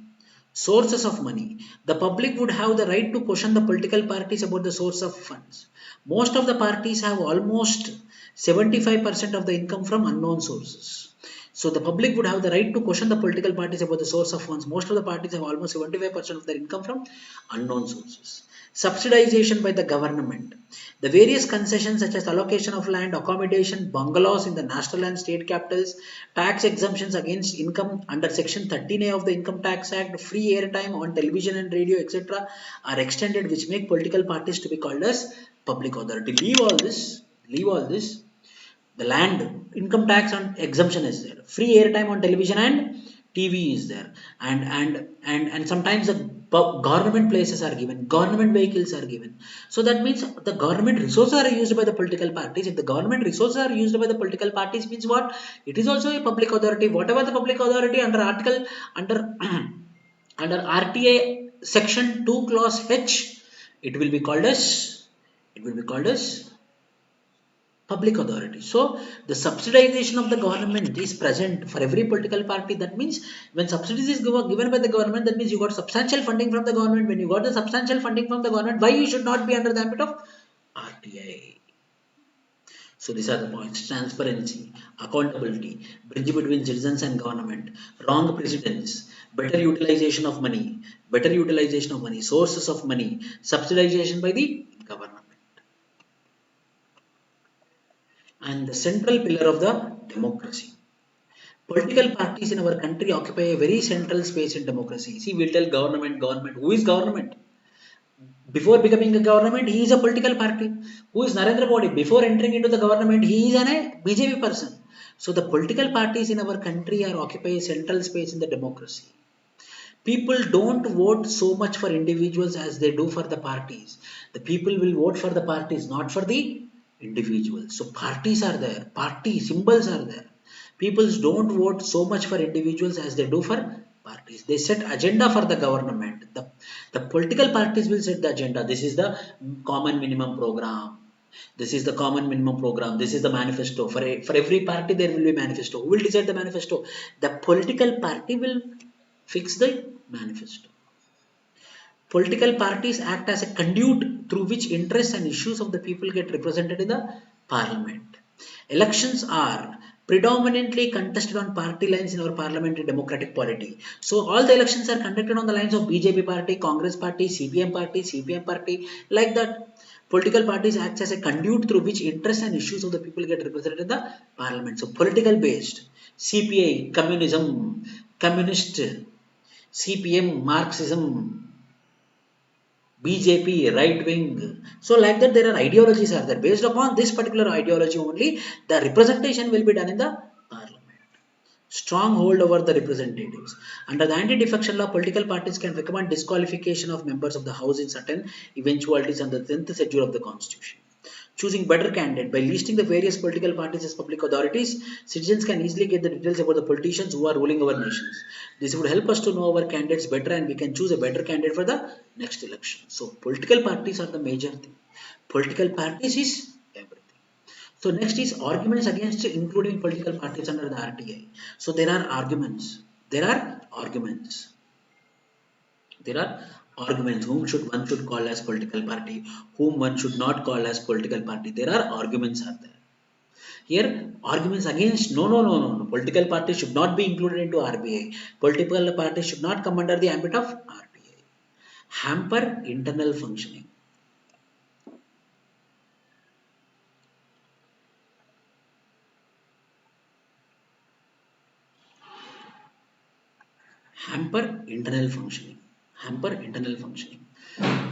Sources of money. The public would have the right to question the political parties about the source of funds. Most of the parties have almost 75% of the income from unknown sources. So the public would have the right to question the political parties about the source of funds. Most of the parties have almost 75% of their income from unknown sources. Subsidization by the government. The various concessions such as allocation of land, accommodation, bungalows in the national and state capitals, tax exemptions against income under section 13A of the Income Tax Act, free airtime on television and radio, etc. are extended, which make political parties to be called as public authority. Leave all this. The land income tax on exemption is there. Free airtime on television and TV is there. And sometimes the government places are given, government vehicles are given. So that means the government resources are used by the political parties. If the government resources are used by the political parties, means what? It is also a public authority. Whatever the public authority under under under RTA section 2 clause H, it will be called as public authority. So the subsidization of the government is present for every political party. That means when subsidies is given by the government, that means you got substantial funding from the government. When you got the substantial funding from the government, why you should not be under the ambit of RTI. So these are the points: transparency, accountability, bridge between citizens and government, wrong precedents, better utilization of money, sources of money, subsidization by the government, and the central pillar of the democracy. Political parties in our country occupy a very central space in democracy. See, we'll tell government, government. Who is government? Before becoming a government, he is a political party. Who is Narendra Modi? Before entering into the government, he is a BJP person. So the political parties in our country are occupy a central space in the democracy. People don't vote so much for individuals as they do for the parties. The people will vote for the parties, not for the individuals. So parties are there, party symbols are there. People don't vote so much for individuals as they do for parties. They set agenda for the government. The political parties will set the agenda. This is the common minimum program. This is the common minimum program. This is the manifesto. For every party, there will be manifesto. Who will decide the manifesto? The political party will fix the manifesto. Political parties act as a conduit through which interests and issues of the people get represented in the parliament. Elections are predominantly contested on party lines in our parliamentary democratic polity. So all the elections are conducted on the lines of BJP party, Congress party, CPM party, like that. Political parties act as a conduit through which interests and issues of the people get represented in the parliament. So political based, CPI, communism, communist, CPM, Marxism, BJP, right wing. So like that there are ideologies are there. Based upon this particular ideology only, the representation will be done in the parliament. Strong hold over the representatives. Under the anti-defection law, political parties can recommend disqualification of members of the House in certain eventualities under the 10th schedule of the Constitution. Choosing better candidate. By listing the various political parties as public authorities, citizens can easily get the details about the politicians who are ruling our nations. This would help us to know our candidates better and we can choose a better candidate for the next election. So political parties are the major thing. Political parties is everything. So next is arguments against including political parties under the RTI. So there are arguments. There are arguments. There are arguments whom should one should call as political party, whom one should not call as political party. There are arguments are there. Here arguments against no. Political parties should not be included into RBI. Political parties should not come under the ambit of RBI. Hamper internal functioning. Hamper internal functioning. Hamper internal functioning.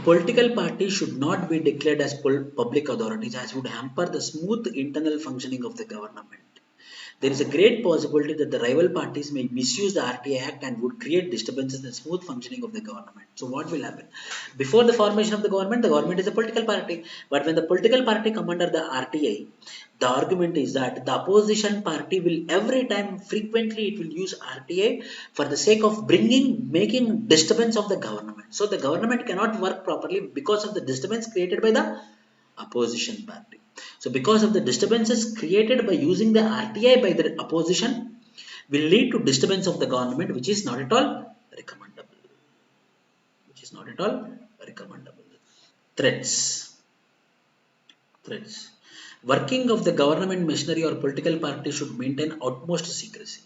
Political parties should not be declared as public authorities as would hamper the smooth internal functioning of the government. There is a great possibility that the rival parties may misuse the RTI Act and would create disturbances in the smooth functioning of the government. So what will happen? Before the formation of the government is a political party. But when the political party come under the RTI, the argument is that the opposition party will every time, frequently it will use RTI for the sake of making disturbance of the government. So the government cannot work properly because of the disturbance created by the opposition party. So because of the disturbances created by using the RTI by the opposition will lead to disturbance of the government, which is not at all recommendable. Which is not at all recommendable. Threats. Threats. Working of the government machinery or political party should maintain utmost secrecy.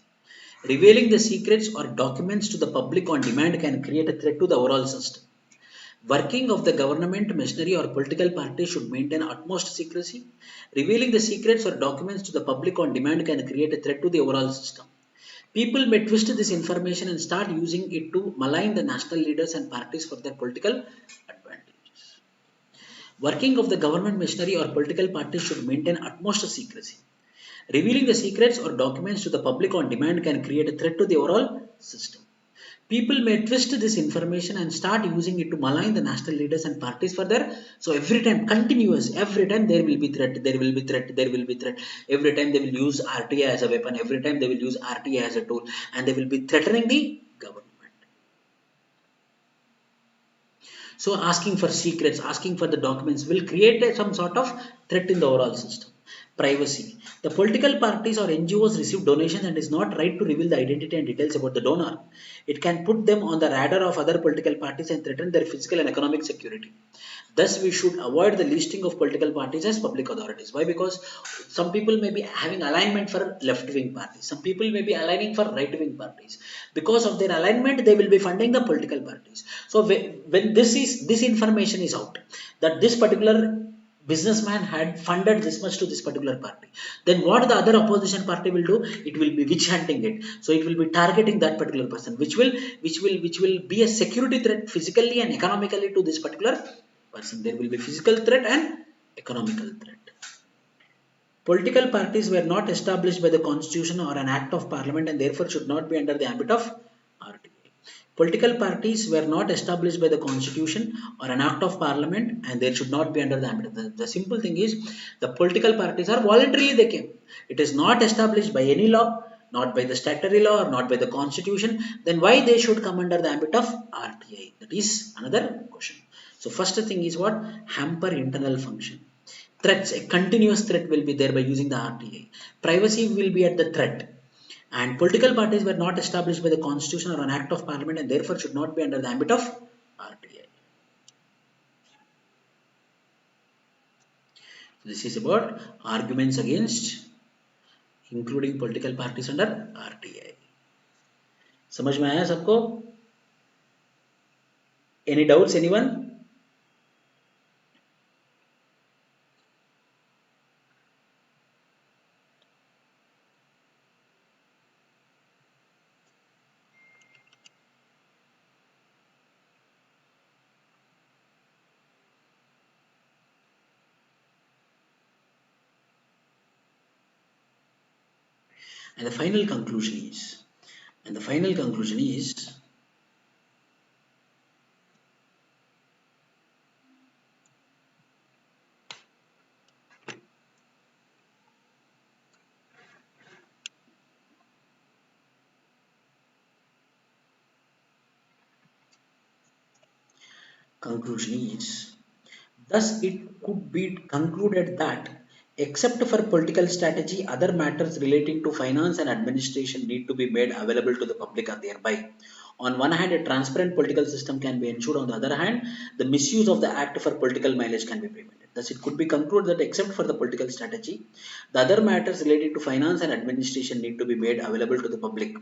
Revealing the secrets or documents to the public on demand can create a threat to the overall system. Working of the government machinery or political party should maintain utmost secrecy. Revealing the secrets or documents to the public on demand can create a threat to the overall system. People may twist this information and start using it to malign the national leaders and parties for their political advantages. Working of the government machinery or political parties should maintain utmost secrecy. Revealing the secrets or documents to the public on demand can create a threat to the overall system. People may twist this information and start using it to malign the national leaders and parties for their. So every time, continuous, every time there will be threat, there will be threat, there will be threat. Every time they will use RTI as a weapon, every time they will use RTI as a tool, and they will be threatening the government. So asking for secrets, asking for the documents will create some sort of threat in the overall system. Privacy. The political parties or NGOs receive donations and is not right to reveal the identity and details about the donor. It can put them on the radar of other political parties and threaten their physical and economic security. Thus, we should avoid the listing of political parties as public authorities. Why? Because some people may be having alignment for left-wing parties. Some people may be aligning for right-wing parties. Because of their alignment, they will be funding the political parties. So when this information is out, that this particular businessman had funded this much to this particular party, then what the other opposition party will do, it will be witch hunting it. So it will be targeting that particular person, which will be a security threat physically and economically to this particular person. There will be physical threat and economical threat. Political parties were not established by the constitution or an act of parliament and therefore should not be under the ambit of RTA. Political parties were not established by the constitution or an act of parliament and they should not be under the ambit. The simple thing is the political parties are voluntarily they came. It is not established by any law, not by the statutory law or not by the constitution. Then why they should come under the ambit of RTA? That is another question. So first thing is what? Hamper internal function. Threats, a continuous threat will be there by using the RTA. Privacy will be at the threat. And political parties were not established by the constitution or an act of parliament and therefore should not be under the ambit of RTA. This is about arguments against including political parties under RTA. समझ में आया सबको? Any doubts, anyone? And the final conclusion is, and the final conclusion is, conclusion is, thus, it could be concluded that, except for political strategy, other matters relating to finance and administration need to be made available to the public and thereby. On one hand, a transparent political system can be ensured. On the other hand, the misuse of the act for political mileage can be prevented. Thus, it could be concluded that except for the political strategy, the other matters related to finance and administration need to be made available to the public.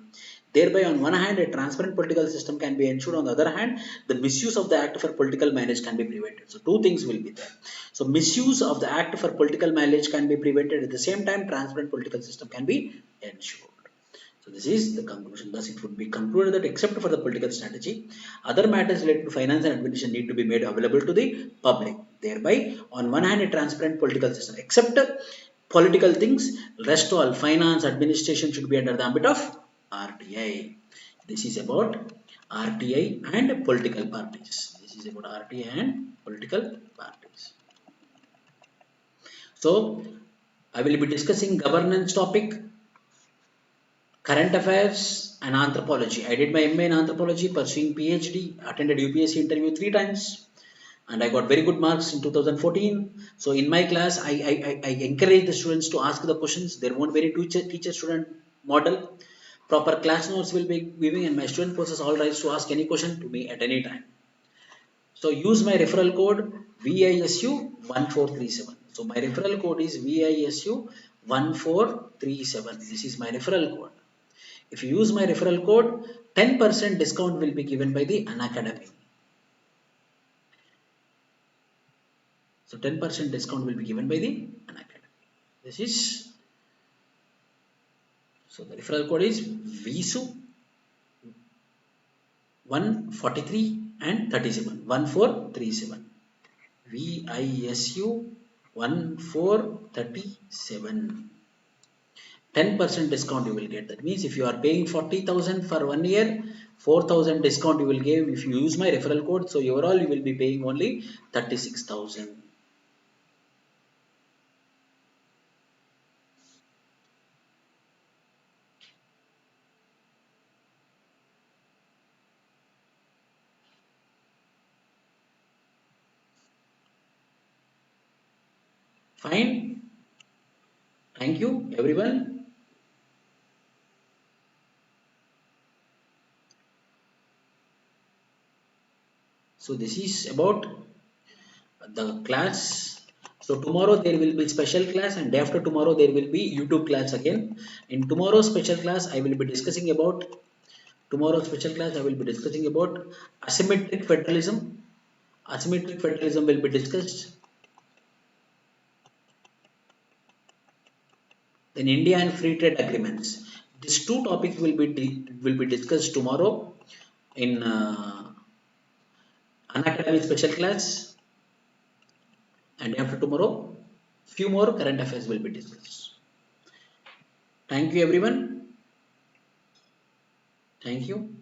Thereby, on one hand, a transparent political system can be ensured. On the other hand, the misuse of the act for political mileage can be prevented. So, two things will be there. So, misuse of the act for political mileage can be prevented. At the same time, transparent political system can be ensured. So, this is the conclusion. Thus, it would be concluded that except for the political strategy, other matters related to finance and administration need to be made available to the public. Thereby, on one hand, a transparent political system, except political things, rest all finance, administration should be under the ambit of RTI. This is about RTI and political parties. This is about RTI and political parties. So, I will be discussing governance topic, current affairs and anthropology. I did my MA in anthropology, pursuing PhD, attended UPSC interview 3 times and I got very good marks in 2014. So in my class, I encourage the students to ask the questions. There won't be any teacher-student model. Proper class notes will be giving and my student possess all rights to ask any question to me at any time. So use my referral code VISU1437. So my referral code is VISU1437. This is my referral code. If you use my referral code, 10% discount will be given by the Unacademy. So 10% discount will be given by the Unacademy. This is, so the referral code is VISU 143 and 37, 1437. VISU 1437. 10% discount you will get. That means if you are paying 40,000 for 1 year, 4,000 discount you will give if you use my referral code. So overall you will be paying only 36,000. Fine. Thank you, everyone. So this is about the class. So tomorrow there will be special class, and day after tomorrow there will be YouTube class again. In tomorrow's special class, I will be discussing about tomorrow's special class. I will be discussing about asymmetric federalism. Asymmetric federalism will be discussed. Then India and free trade agreements. These two topics will be discussed tomorrow in Unacademy special class, and after tomorrow, few more current affairs will be discussed. Thank you, everyone. Thank you.